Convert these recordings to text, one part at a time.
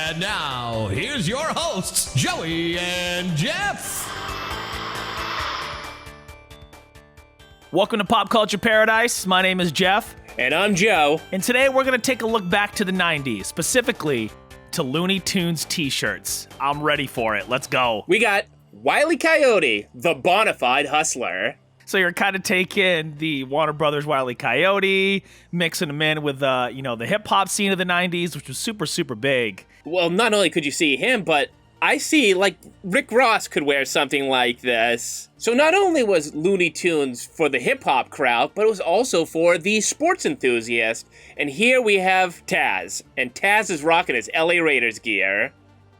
And now, here's your hosts, Joey and Jeff. Welcome to Pop Culture Paradise. My name is Jeff. And I'm Joe. And today we're going to take a look back to the 90s, specifically to Looney Tunes t-shirts. I'm ready for it. Let's go. We got Wile E. Coyote, the bona fide hustler. So you're kind of taking the Warner Brothers Wile E. Coyote, mixing them in with, the hip-hop scene of the 90s, which was super, super big. Well, not only could you see him, but I see, Rick Ross could wear something like this. So not only was Looney Tunes for the hip-hop crowd, but it was also for the sports enthusiast. And here we have Taz, and Taz is rocking his LA Raiders gear.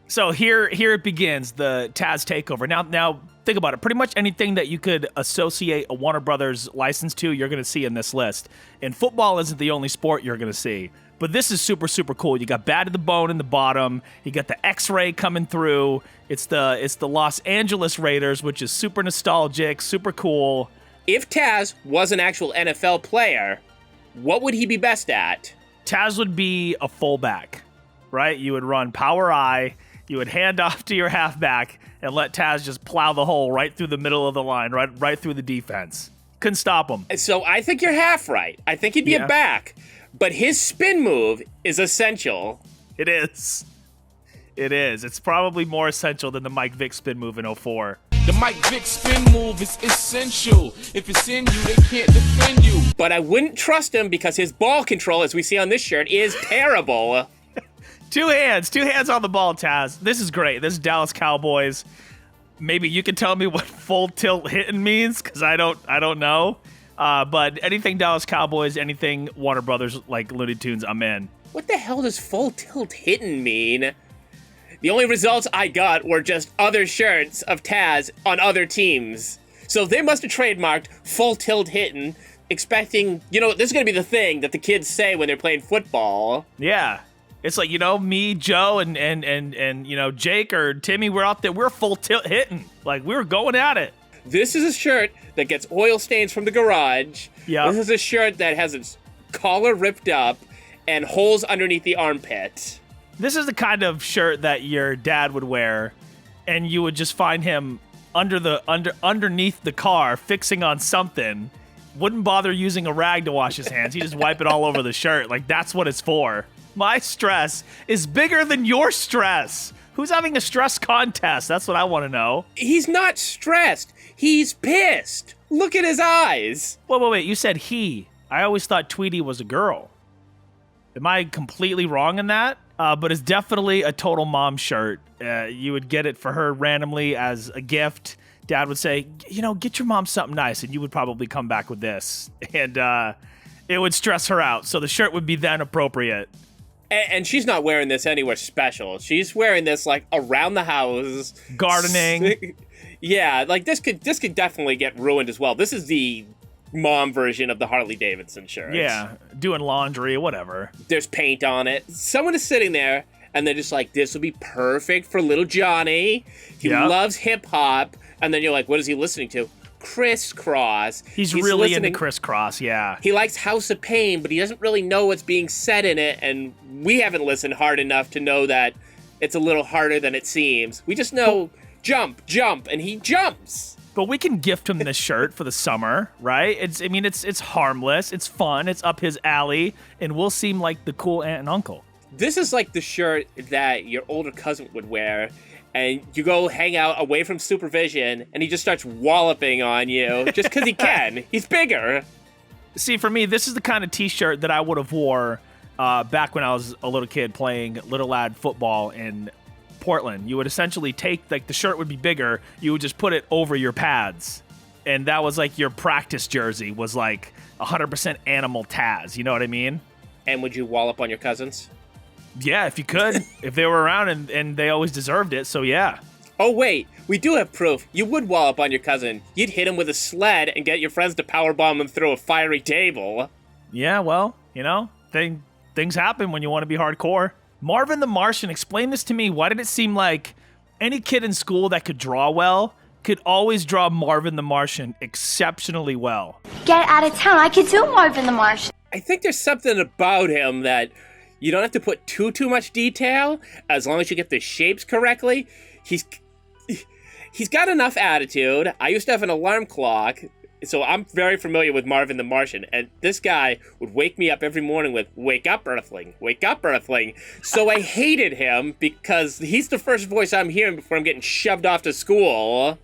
So here it begins, the Taz takeover. Now think about it. Pretty much anything that you could associate a Warner Brothers license to, you're going to see in this list. And football isn't the only sport you're going to see. But this is super, super cool. You got Bad to the Bone in the bottom. You got the X-Ray coming through. It's the Los Angeles Raiders, which is super nostalgic, super cool. If Taz was an actual NFL player, what would he be best at? Taz would be a fullback, right? You would run power I. You would hand off to your halfback and let Taz just plow the hole right through the middle of the line, right through the defense. Couldn't stop him. So I think you're half right. I think he'd be a back. But his spin move is essential. It is. It's probably more essential than the Mike Vick spin move in 04. The Mike Vick spin move is essential. If it's in you, they can't defend you. But I wouldn't trust him because his ball control, as we see on this shirt, is terrible. Two hands on the ball, Taz. This is great. This is Dallas Cowboys. Maybe you can tell me what full tilt hitting means, because I don't know. But anything Dallas Cowboys, anything Warner Brothers, like Looney Tunes, I'm in. What the hell does full tilt hitting mean? The only results I got were just other shirts of Taz on other teams. So they must have trademarked full tilt hitting, expecting, this is going to be the thing that the kids say when they're playing football. Yeah. It's like, me, Joe, and Jake or Timmy, we're out there, we're full tilt hitting. Like, we were going at it. This is a shirt that gets oil stains from the garage. Yeah. This is a shirt that has its collar ripped up and holes underneath the armpit. This is the kind of shirt that your dad would wear, and you would just find him underneath the car fixing on something. Wouldn't bother using a rag to wash his hands. He'd just wipe it all over the shirt. Like, that's what it's for. My stress is bigger than your stress. Who's having a stress contest? That's what I want to know. He's not stressed. He's pissed. Look at his eyes. Wait. You said he. I always thought Tweety was a girl. Am I completely wrong in that? But it's definitely a total mom shirt. You would get it for her randomly as a gift. Dad would say, get your mom something nice, and you would probably come back with this. And it would stress her out, so the shirt would be then appropriate. And she's not wearing this anywhere special. She's wearing this, around the house. Gardening. Yeah, this could definitely get ruined as well. This is the mom version of the Harley Davidson shirt. Yeah, doing laundry, whatever. There's paint on it. Someone is sitting there, and they're just like, this will be perfect for little Johnny. He loves hip-hop. And then you're like, what is he listening to? Crisscross. He's really into Crisscross, yeah. He likes House of Pain, but he doesn't really know what's being said in it, and we haven't listened hard enough to know that it's a little harder than it seems. We just know, jump, and he jumps. But we can gift him this shirt for the summer, right? It's harmless, it's fun, it's up his alley, and we'll seem like the cool aunt and uncle. This is like the shirt that your older cousin would wear, and you go hang out away from supervision, and he just starts walloping on you just because he can. He's bigger. See, for me, this is the kind of t-shirt that I would have wore back when I was a little kid playing little lad football in Portland. You would essentially take, the shirt would be bigger. You would just put it over your pads. And that was your practice jersey was 100% animal Taz. You know what I mean? And would you wallop on your cousins? Yeah, if you could. If they were around and they always deserved it, so yeah. Oh, wait. We do have proof. You would wallop on your cousin. You'd hit him with a sled and get your friends to powerbomb him through a fiery table. Yeah, well, things happen when you want to be hardcore. Marvin the Martian, explain this to me. Why did it seem like any kid in school that could draw well could always draw Marvin the Martian exceptionally well? Get out of town. I could do Marvin the Martian. I think there's something about him that You don't have to put too much detail as long as you get the shapes correctly. He's got enough attitude. I used to have an alarm clock, so I'm very familiar with Marvin the Martian, and this guy would wake me up every morning with, "Wake up, Earthling, wake up, Earthling." So I hated him because he's the first voice I'm hearing before I'm getting shoved off to school.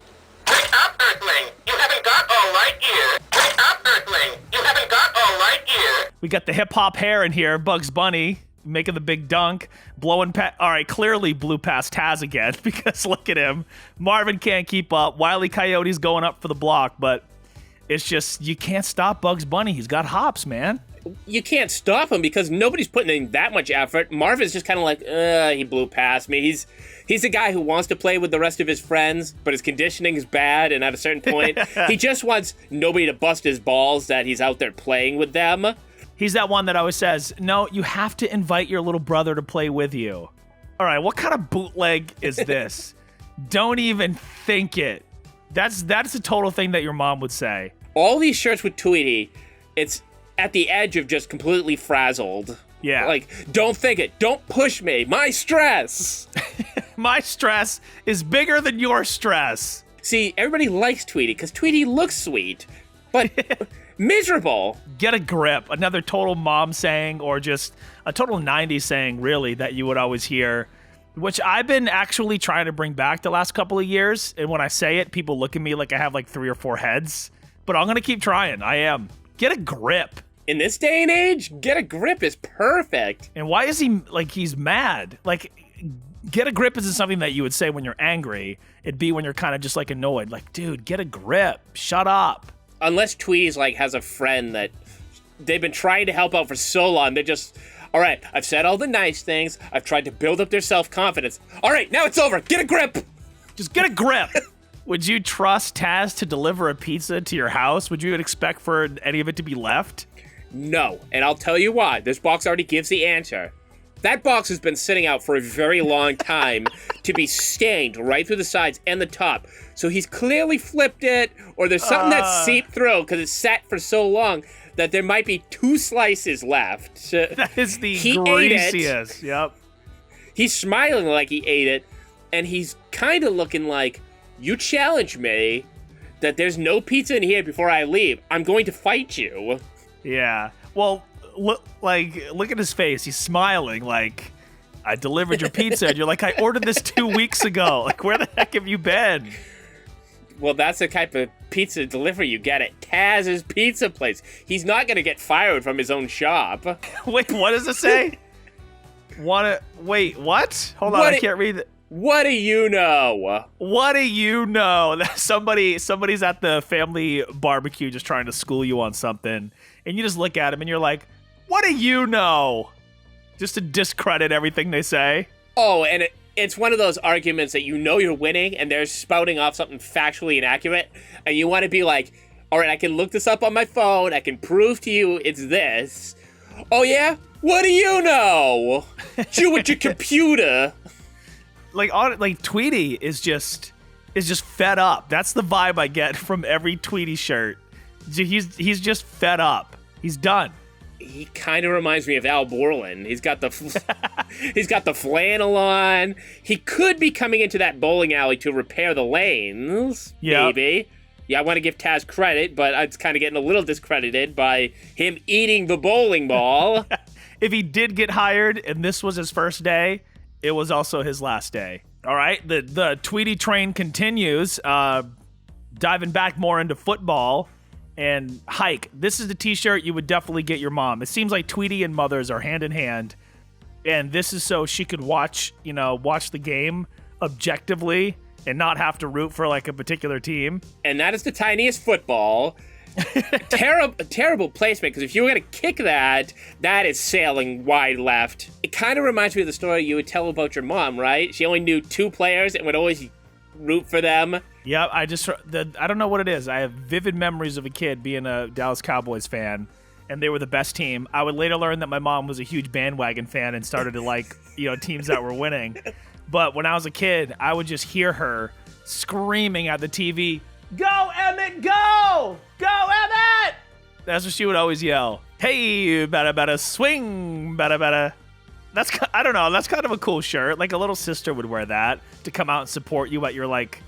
Wake up, Earthling! You haven't got all right gear! Wake up, Earthling! You haven't got all right gear! We got the hip-hop hair in here, Bugs Bunny making the big dunk, blowing all right, clearly blew past Taz again, because look at him. Marvin can't keep up. Wile E. Coyote's going up for the block, but it's just, you can't stop Bugs Bunny. He's got hops, man. You can't stop him because nobody's putting in that much effort. Marvin's just kind of like, he blew past me. He's a guy who wants to play with the rest of his friends, but his conditioning is bad, and at a certain point, he just wants nobody to bust his balls that he's out there playing with them. He's that one that always says, no, you have to invite your little brother to play with you. All right, what kind of bootleg is this? Don't even think it. That's a total thing that your mom would say. All these shirts with Tweety, it's at the edge of just completely frazzled. Yeah. Like, don't think it. Don't push me. My stress. My stress is bigger than your stress. See, everybody likes Tweety because Tweety looks sweet, but miserable. Get a grip. Another total mom saying, or just a total 90s saying, really, that you would always hear, which I've been actually trying to bring back the last couple of years. And when I say it, people look at me like I have like 3 or 4 heads. But I'm going to keep trying. I am. Get a grip. In this day and age, get a grip is perfect. And why is he, like, he's mad? Like, get a grip isn't something that you would say when you're angry. It'd be when you're kind of just, like, annoyed. Like, dude, get a grip. Shut up. Unless Tweety's, like, has a friend that they've been trying to help out for so long. They're just, all right, I've said all the nice things. I've tried to build up their self-confidence. All right, now it's over. Get a grip. Just get a grip. Would you trust Taz to deliver a pizza to your house? Would you expect for any of it to be left? No, and I'll tell you why. This box already gives the answer. That box has been sitting out for a very long time to be stained right through the sides and the top. So he's clearly flipped it, or there's something that's seeped through because it's sat for so long that there might be 2 slices left. That is the he greasiest. Yep. He's smiling like he ate it, and he's kind of looking like, you challenge me that there's no pizza in here before I leave. I'm going to fight you. Yeah. Well, look at his face. He's smiling like, I delivered your pizza. And you're like, I ordered this 2 weeks ago. Like, where the heck have you been? Well, that's the type of pizza delivery you get at Taz's Pizza Place. He's not going to get fired from his own shop. Wait, what does it say? Wait, what? Hold on, I can't read it. What do you know? What do you know? Somebody's at the family barbecue just trying to school you on something, and you just look at him and you're like, what do you know? Just to discredit everything they say. Oh, and it's one of those arguments that you know you're winning, and they're spouting off something factually inaccurate, and you want to be like, all right, I can look this up on my phone. I can prove to you it's this. Oh, yeah? What do you know? You with your computer. Like Tweety is just fed up. That's the vibe I get from every Tweety shirt. He's just fed up. He's done. He kind of reminds me of Al Borland. He's got the flannel on. He could be coming into that bowling alley to repair the lanes. Yep. Maybe. Yeah, I want to give Taz credit, but it's kind of getting a little discredited by him eating the bowling ball. If he did get hired and this was his first day, it was also his last day. All right, the Tweety train continues, diving back more into football and hike. This is the t-shirt you would definitely get your mom. It seems like Tweety and mothers are hand in hand, and this is so she could watch the game objectively and not have to root for like a particular team. And that is the tiniest football. Terrible placement, because if you were going to kick that is sailing wide left. It kind of reminds me of the story you would tell about your mom, right? She only knew 2 players and would always root for them. Yeah, I don't know what it is. I have vivid memories of a kid being a Dallas Cowboys fan, and they were the best team. I would later learn that my mom was a huge bandwagon fan and started to like, teams that were winning. But when I was a kid, I would just hear her screaming at the TV, "Go, Emmett, go! Go, Emmett!" That's what she would always yell. Hey, bada bada, swing, bada bada. I don't know. That's kind of a cool shirt. Like a little sister would wear that to come out and support you at your like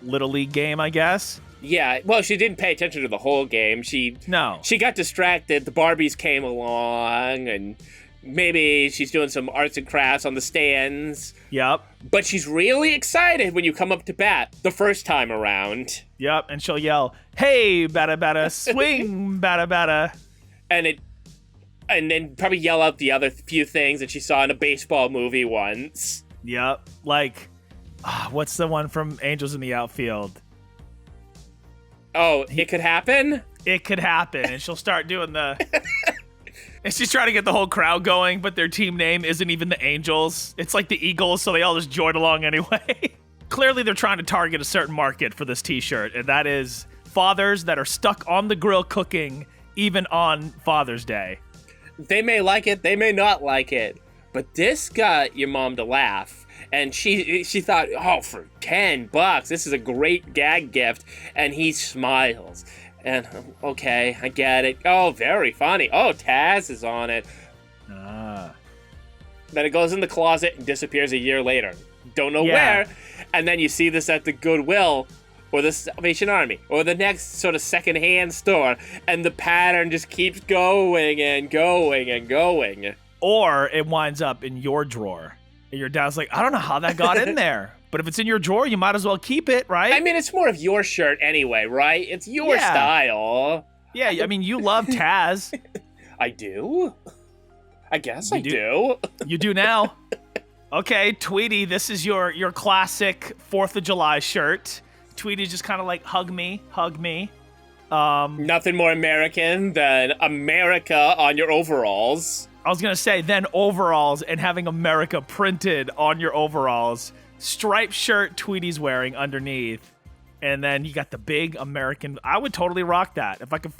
little league game, I guess. Yeah, well, she didn't pay attention to the whole game. She got distracted. The Barbies came along, and maybe she's doing some arts and crafts on the stands. Yep. But she's really excited when you come up to bat the first time around. Yep, and she'll yell, "Hey, batta batta, swing, batta batta," and then probably yell out the other few things that she saw in a baseball movie once. Yep, like, what's the one from Angels in the Outfield? Oh, it could happen? It could happen, and she'll start doing the... And she's trying to get the whole crowd going, but their team name isn't even the Angels. It's like the Eagles, so they all just join along anyway. Clearly, they're trying to target a certain market for this t-shirt, and that is fathers that are stuck on the grill cooking, even on Father's Day. They may like it, they may not like it, but this got your mom to laugh. And she thought, oh, for $10, this is a great gag gift. And he smiles. And, okay, I get it. Oh, very funny. Oh, Taz is on it. Then it goes in the closet and disappears a year later. Don't know where. And then you see this at the Goodwill or the Salvation Army or the next sort of secondhand store. And the pattern just keeps going and going and going. Or it winds up in your drawer. And your dad's like, I don't know how that got in there. But if it's in your drawer, you might as well keep it, right? I mean, it's more of your shirt anyway, right? It's your style. Yeah, I mean, you love Taz. I do? I guess I do. You do now. Okay, Tweety, this is your classic 4th of July shirt. Tweety's just kind of like, hug me. Nothing more American than America on your overalls. I was going to say, then overalls and having America printed on your overalls. Striped shirt Tweety's wearing underneath. And then you got the big American. I would totally rock that. If I could.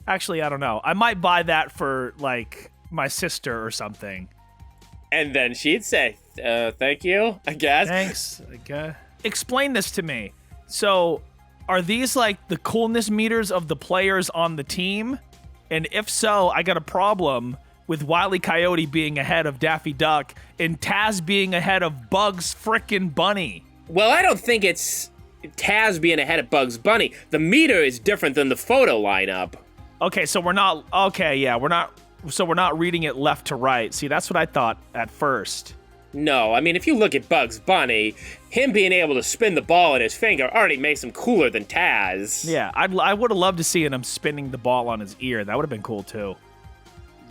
Actually, I don't know. I might buy that for, like, my sister or something. And then she'd say, thank you, I guess. Thanks, I guess. Explain this to me. So, are these, like, the coolness meters of the players on the team? And if so, I got a problem with Wile E. Coyote being ahead of Daffy Duck and Taz being ahead of Bugs Frickin' Bunny. Well, I don't think it's Taz being ahead of Bugs Bunny. The meter is different than the photo lineup. Okay, so we're not... Okay, yeah, we're not reading it left to right. See, that's what I thought at first. No, I mean, if you look at Bugs Bunny, him being able to spin the ball in his finger already makes him cooler than Taz. Yeah, I would have loved to see him spinning the ball on his ear. That would have been cool, too.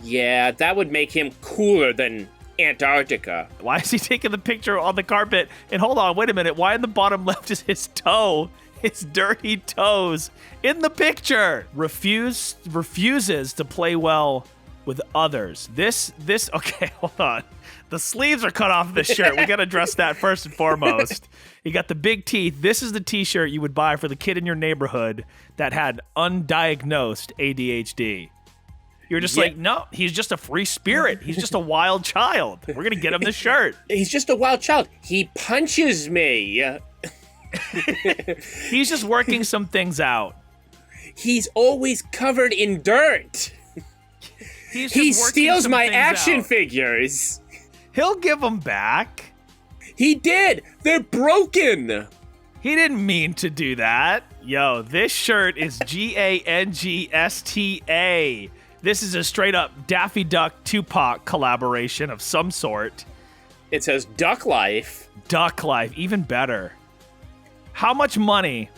Yeah, that would make him cooler than Antarctica. Why is he taking the picture on the carpet? And hold on, wait a minute. Why in the bottom left is his toe? His dirty toes in the picture. Refuses to play well with others. This, okay, hold on. The sleeves are cut off this shirt. We got to address that first and foremost. You got the big teeth. This is the t-shirt you would buy for the kid in your neighborhood that had undiagnosed ADHD. You're just like, no, he's just a free spirit. He's just a wild child. We're going to get him this shirt. He's just a wild child. He punches me. He's just working some things out. He's always covered in dirt. He steals my action figures. He'll give them back. He did. They're broken. He didn't mean to do that. Yo, this shirt is GANGSTA. This is a straight up Daffy Duck Tupac collaboration of some sort. It says Duck Life. Duck Life, even better. How much money?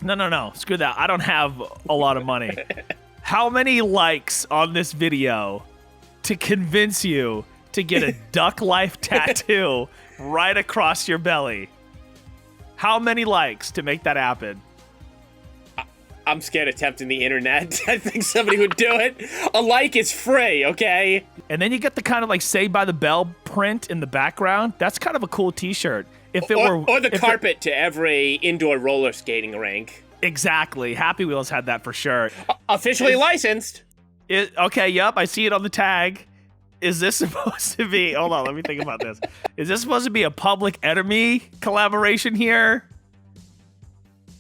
No. Screw that. I don't have a lot of money. How many likes on this video to convince you to get a Duck Life tattoo right across your belly? How many likes to make that happen? I'm scared of tempting the internet. I think somebody would do it. A like is free, okay? And then you get the kind of like Saved by the Bell print in the background. That's kind of a cool t-shirt. If it were, or the carpet to every indoor roller skating rink. Exactly. Happy Wheels had that for sure. Officially licensed. Okay, yep, I see it on the tag. Is this supposed to be... Hold on, let me think about this. Is this supposed to be a Public Enemy collaboration here?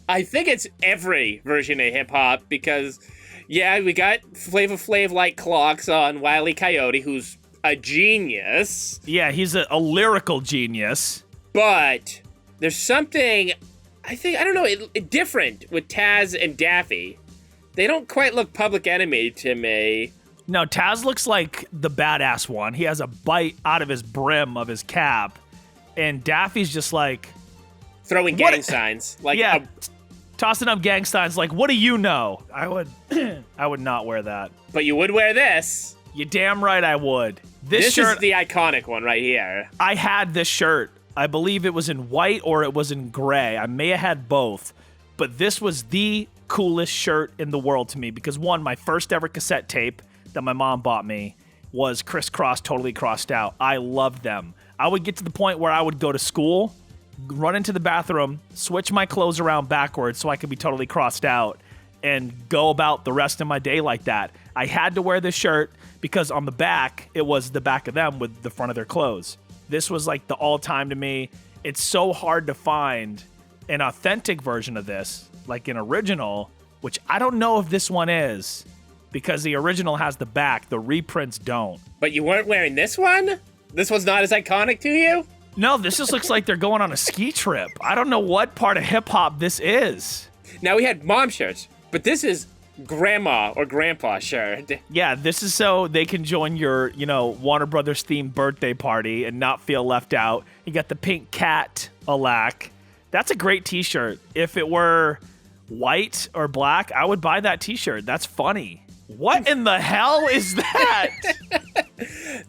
I think it's every version of hip-hop because, yeah, we got Flavor Flav-like clocks on Wile E. Coyote, who's a genius. Yeah, he's a lyrical genius. But there's something, I don't know, different with Taz and Daffy. They don't quite look Public Enemy to me. No, Taz looks like the badass one. He has a bite out of his brim of his cap. And Daffy's just like... Throwing gang signs. Like yeah, tossing up gang signs like, what do you know? I would not wear that. But you would wear this. You damn right I would. This shirt, is the iconic one right here. I had this shirt. I believe it was in white or it was in gray. I may have had both. But this was the coolest shirt in the world to me because, one, my first ever cassette tape that my mom bought me was Crisscross Totally Crossed Out. I loved them. I would get to the point where I would go to school, run into the bathroom, switch my clothes around backwards so I could be totally crossed out, and go about the rest of my day like that. I had to wear this shirt because on the back, it was the back of them with the front of their clothes. This was like the all-time to me. It's so hard to find an authentic version of this, like an original, which I don't know if this one is, because the original has the back, the reprints don't. But you weren't wearing this one? This one's not as iconic to you? No, this just looks like they're going on a ski trip. I don't know what part of hip-hop this is. Now, we had mom shirts, but this is grandma or grandpa shirt. Yeah, this is so they can join your, Warner Brothers themed birthday party and not feel left out. You got the pink cat, alack. That's a great t-shirt. If it were white or black, I would buy that t-shirt. That's funny. What in the hell is that?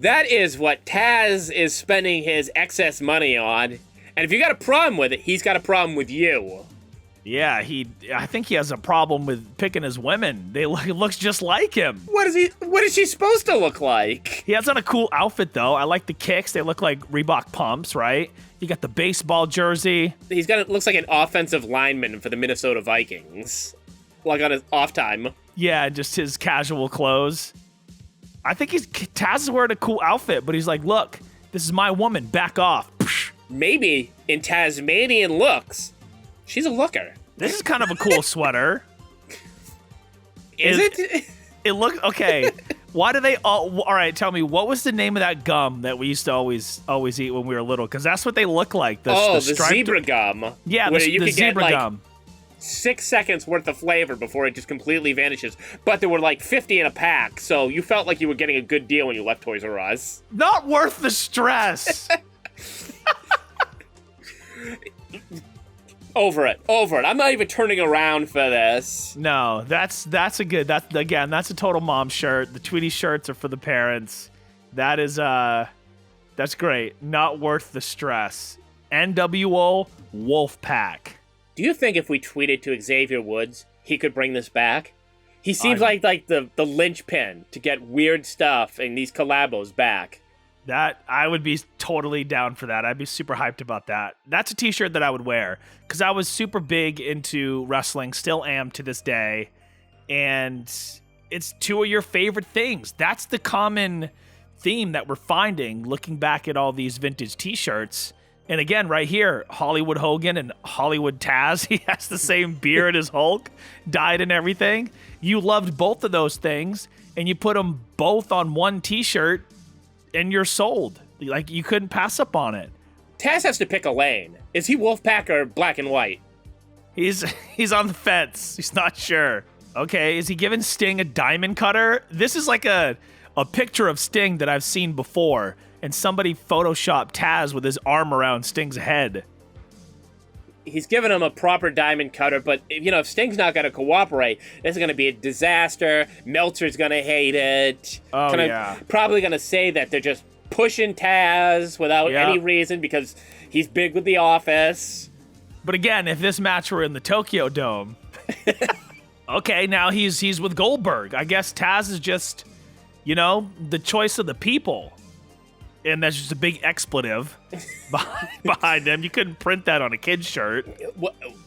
That is what Taz is spending his excess money on. And if you got a problem with it, he's got a problem with you. Yeah, I think he has a problem with picking his women. He looks just like him. What is she supposed to look like? He has on a cool outfit, though. I like the kicks. They look like Reebok pumps, right? You got the baseball jersey. Looks like an offensive lineman for the Minnesota Vikings. Like on his off time. Yeah, just his casual clothes. I think Taz is wearing a cool outfit, but he's like, look, this is my woman. Back off. Maybe in Tasmanian looks, she's a looker. This is kind of a cool sweater. Is it? It looks okay. Why do they all right, tell me, what was the name of that gum that we used to always eat when we were little? Because that's what they look like. The zebra gum. Yeah, where the you could zebra get, gum. 6 seconds worth of flavor before it just completely vanishes. But there were like 50 in a pack, so you felt like you were getting a good deal when you left Toys R Us. Not worth the stress. Over it. I'm not even turning around for this. No, that's a total mom shirt. The Tweety shirts are for the parents. That is that's great. Not worth the stress. NWO Wolfpack. Do you think if we tweeted to Xavier Woods, he could bring this back? He seems like the linchpin to get weird stuff and these collabos back. That I would be totally down for that. I'd be super hyped about that. That's a t-shirt that I would wear because I was super big into wrestling, still am to this day. And it's two of your favorite things. That's the common theme that we're finding looking back at all these vintage t-shirts. And again, right here, Hollywood Hogan and Hollywood Taz. He has the same beard as Hulk, dyed and everything. You loved both of those things, and you put them both on one t-shirt, and you're sold. Like, you couldn't pass up on it. Taz has to pick a lane. Is he Wolfpack or black and white? He's on the fence. He's not sure. Okay, is he giving Sting a diamond cutter? This is like a picture of Sting that I've seen before, and somebody photoshopped Taz with his arm around Sting's head. He's giving him a proper diamond cutter, but if Sting's not going to cooperate, this is going to be a disaster. Meltzer's going to hate it. Oh, yeah. Probably going to say that they're just pushing Taz without any reason because he's big with The Office. But again, if this match were in the Tokyo Dome, okay, now he's with Goldberg. I guess Taz is just, the choice of the people. And that's just a big expletive behind them. You couldn't print that on a kid's shirt.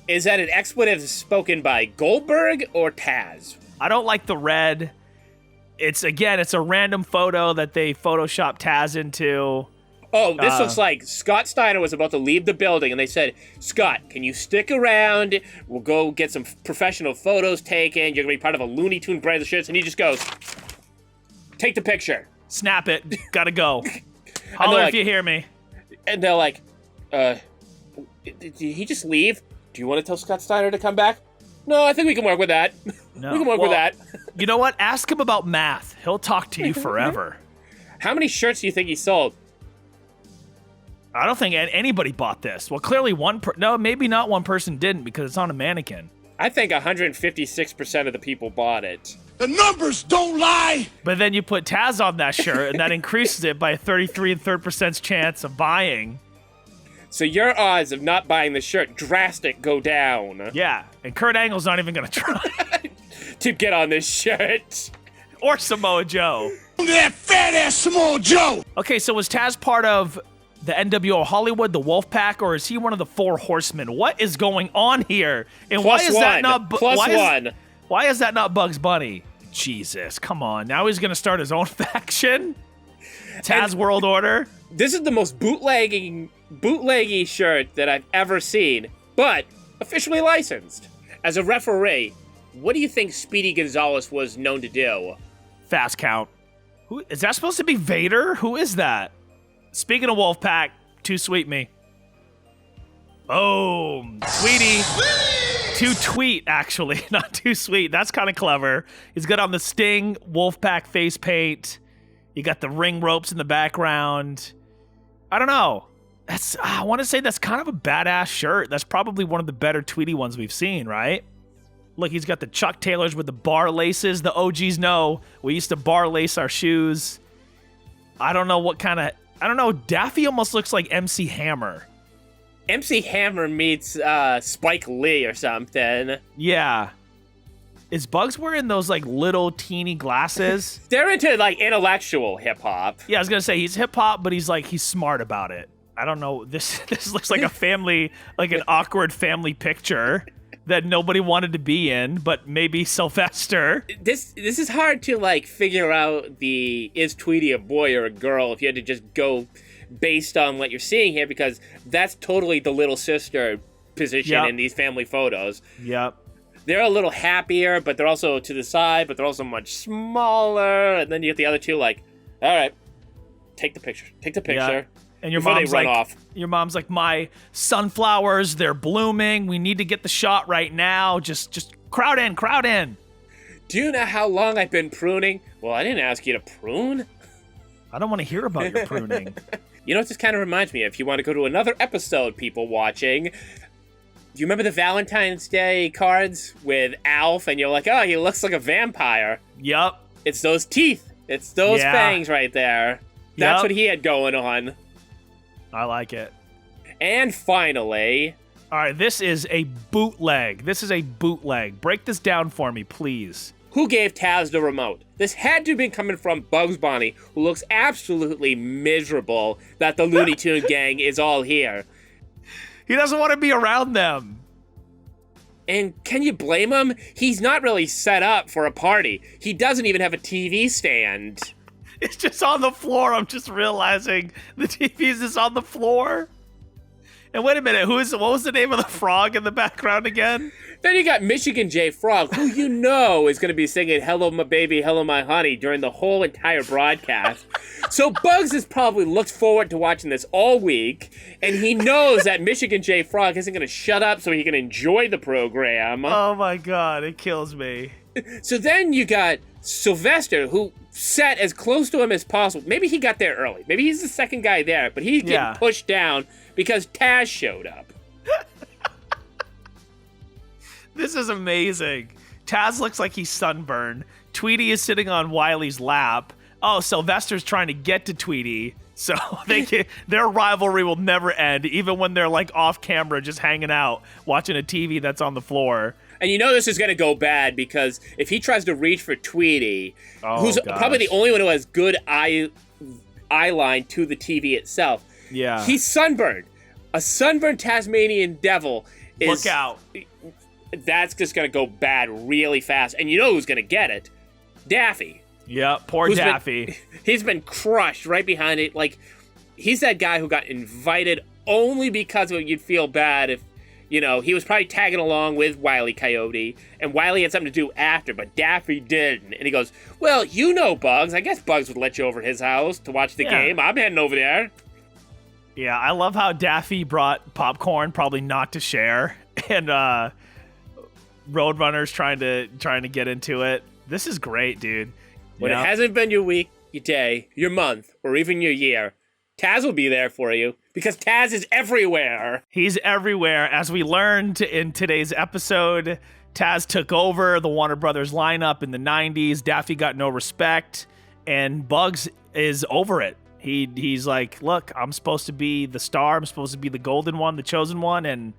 Is that an expletive spoken by Goldberg or Taz? I don't like the red. It's a random photo that they photoshopped Taz into. Oh, this looks like Scott Steiner was about to leave the building, and they said, Scott, can you stick around? We'll go get some professional photos taken. You're going to be part of a Looney Tunes brand of shirts. And he just goes, take the picture. Snap it. Gotta go. Holler if you hear me. And they're like, did he just leave? Do you want to tell Scott Steiner to come back? No, I think we can work with that. No. We can work with that. You know what? Ask him about math. He'll talk to you forever. How many shirts do you think he sold? I don't think anybody bought this. Well, clearly maybe not one person didn't because it's on a mannequin. I think 156% of the people bought it. The numbers don't lie! But then you put Taz on that shirt, and that increases it by a 33% chance of buying. So your odds of not buying the shirt drastic go down. Yeah, and Kurt Angle's not even going to try. To get on this shirt. Or Samoa Joe. That fat-ass Samoa Joe! Okay, so was Taz part of the NWO Hollywood, the Wolfpack, or is he one of the Four Horsemen? What is going on here? And Plus why is one. that not Plus one. Why is that not Bugs Bunny? Jesus, come on. Now he's going to start his own faction? Taz World Order? This is the most bootleggy shirt that I've ever seen, but officially licensed. As a referee, what do you think Speedy Gonzalez was known to do? Fast count. Who is that supposed to be Vader? Who is that? Speaking of Wolfpack, too sweet me. Boom. Sweetie. Too tweet, actually, not too sweet. That's kind of clever. He's got on the Sting Wolfpack face paint. You got the ring ropes in the background. I don't know. I want to say that's kind of a badass shirt. That's probably one of the better Tweety ones we've seen, right? Look, he's got the Chuck Taylors with the bar laces. The OGs know we used to bar lace our shoes. I don't know. Daffy almost looks like MC Hammer. MC Hammer meets Spike Lee or something. Yeah. Is Bugs wearing those like little teeny glasses? They're into like intellectual hip hop. Yeah, I was gonna say he's hip hop, but he's smart about it. I don't know. This looks like a family, like an awkward family picture that nobody wanted to be in, but maybe Sylvester. This is hard to like figure out is Tweety a boy or a girl if you had to just go based on what you're seeing here, because that's totally the little sister position in these family photos. Yep. They're a little happier, but they're also to the side, but they're also much smaller. And then you get the other two like, all right, take the picture. Yeah. And your before mom's they run like, off. Your mom's like, my sunflowers, they're blooming. We need to get the shot right now. Just crowd in. Do you know how long I've been pruning? Well, I didn't ask you to prune. I don't want to hear about your pruning. You know what this kind of reminds me of? If you want to go to another episode, people watching, do you remember the Valentine's Day cards with Alf? And you're like, oh, he looks like a vampire. Yup. It's those teeth. It's those fangs right there. That's what he had going on. I like it. And finally... All right, this is a bootleg. Break this down for me, please. Who gave Taz the remote? This had to have been coming from Bugs Bunny, who looks absolutely miserable that the Looney Tunes gang is all here. He doesn't want to be around them. And can you blame him? He's not really set up for a party. He doesn't even have a TV stand. It's just on the floor. I'm just realizing the TV's just on the floor. And wait a minute, what was the name of the frog in the background again? Then you got Michigan J. Frog, who you know is going to be singing Hello My Baby, Hello My Honey during the whole entire broadcast. So Bugs has probably looked forward to watching this all week, and he knows that Michigan J. Frog isn't going to shut up so he can enjoy the program. Oh my God, it kills me. So then you got Sylvester, who sat as close to him as possible. Maybe he got there early. Maybe he's the second guy there, but he's getting pushed down because Taz showed up. This is amazing. Taz looks like he's sunburned. Tweety is sitting on Wiley's lap. Oh, Sylvester's trying to get to Tweety. So their rivalry will never end, even when they're like off camera just hanging out, watching a TV that's on the floor. And you know this is going to go bad because if he tries to reach for Tweety, who's probably the only one who has good eye line to the TV itself, he's sunburned. A sunburned Tasmanian Devil is... Look out. That's just going to go bad really fast. And you know who's going to get it? Daffy. Yeah, poor Daffy. He's been crushed right behind it. Like, he's that guy who got invited only because you'd feel bad if You know, he was probably tagging along with Wile E. Coyote, and Wile E had something to do after, but Daffy didn't. And he goes, well, you know Bugs. I guess Bugs would let you over his house to watch the game. I'm heading over there. Yeah, I love how Daffy brought popcorn, probably not to share, and Roadrunner's trying to get into it. This is great, dude. When it hasn't been your week, your day, your month, or even your year, Taz will be there for you, because Taz is everywhere. He's everywhere. As we learned in today's episode, Taz took over the Warner Brothers lineup in the 90s. Daffy got no respect, and Bugs is over it. He's like, look, I'm supposed to be the star. I'm supposed to be the golden one, the chosen one, and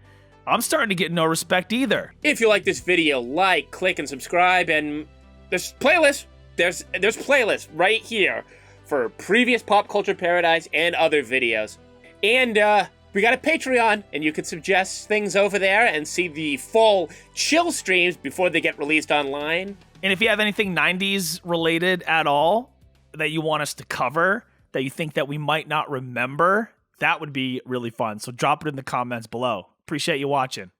I'm starting to get no respect either. If you like this video, like, click, and subscribe, and there's playlists. There's playlists right here for previous Pop Culture Paradise and other videos. And we got a Patreon, and you can suggest things over there and see the full chill streams before they get released online. And if you have anything 90s related at all that you want us to cover, that you think that we might not remember, that would be really fun. So drop it in the comments below. Appreciate you watching.